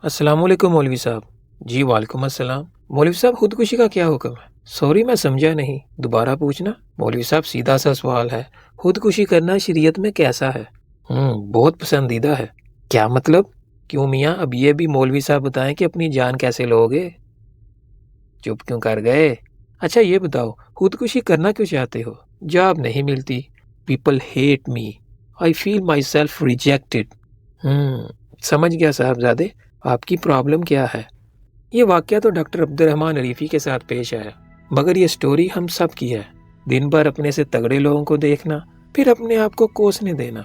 السلام علیکم مولوی صاحب۔ جی وعلیکم السلام۔ مولوی صاحب خودکشی کا کیا حکم ہے؟ سوری میں سمجھا نہیں، دوبارہ پوچھنا۔ مولوی صاحب سیدھا سا سوال ہے، خودکشی کرنا شریعت میں کیسا ہے؟ بہت پسندیدہ ہے۔ کیا مطلب؟ کیوں میاں، اب یہ بھی مولوی صاحب بتائیں کہ اپنی جان کیسے لو گے؟ چپ کیوں کر گئے؟ اچھا یہ بتاؤ، خودکشی کرنا کیوں چاہتے ہو؟ جاب نہیں ملتی، people hate me, I feel myself rejected. سمجھ گیا صاحبزادے، آپ کی پرابلم کیا ہے؟ یہ واقعہ تو ڈاکٹر عبد الرحمن عریفی کے ساتھ پیش آیا، مگر یہ سٹوری ہم سب کی ہے۔ دن بھر اپنے سے تگڑے لوگوں کو دیکھنا، پھر اپنے آپ کو کوسنے دینا،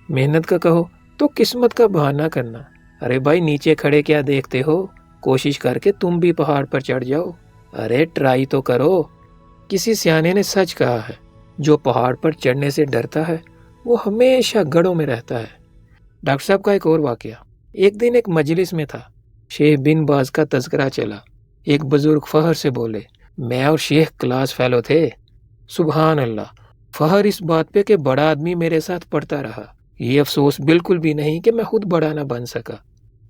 محنت کا کہو تو قسمت کا بہانہ کرنا۔ ارے بھائی نیچے کھڑے کیا دیکھتے ہو؟ کوشش کر کے تم بھی پہاڑ پر چڑھ جاؤ۔ ارے ٹرائی تو کرو۔ کسی سیانے نے سچ کہا ہے، جو پہاڑ پر چڑھنے سے ڈرتا ہے وہ ہمیشہ گڑھوں میں رہتا ہے۔ ڈاکٹر صاحب کا ایک اور واقعہ۔ ایک دن ایک مجلس میں تھا، شیخ بن باز کا تذکرہ چلا۔ ایک بزرگ فخر سے بولے، میں اور شیخ کلاس فیلو تھے۔ سبحان اللہ! فخر اس بات پہ کہ بڑا آدمی میرے ساتھ پڑھتا رہا، یہ افسوس بالکل بھی نہیں کہ میں خود بڑا نہ بن سکا۔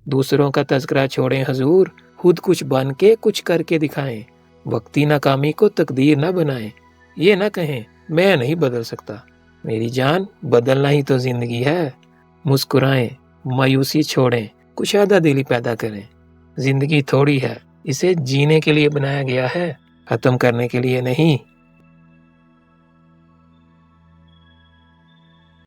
دوسروں کا تذکرہ چھوڑیں حضور، خود کچھ بن کے کچھ کر کے دکھائیں۔ وقتی ناکامی کو تقدیر نہ بنائیں۔ یہ نہ کہیں میں نہیں بدل سکتا۔ میری جان، بدلنا ہی تو زندگی ہے۔ مسکرائیں، مایوسی چھوڑیں، کشادہ دلی پیدا کریں۔ زندگی تھوڑی ہے، اسے جینے کے لیے بنایا گیا ہے، ختم کرنے کے لیے نہیں۔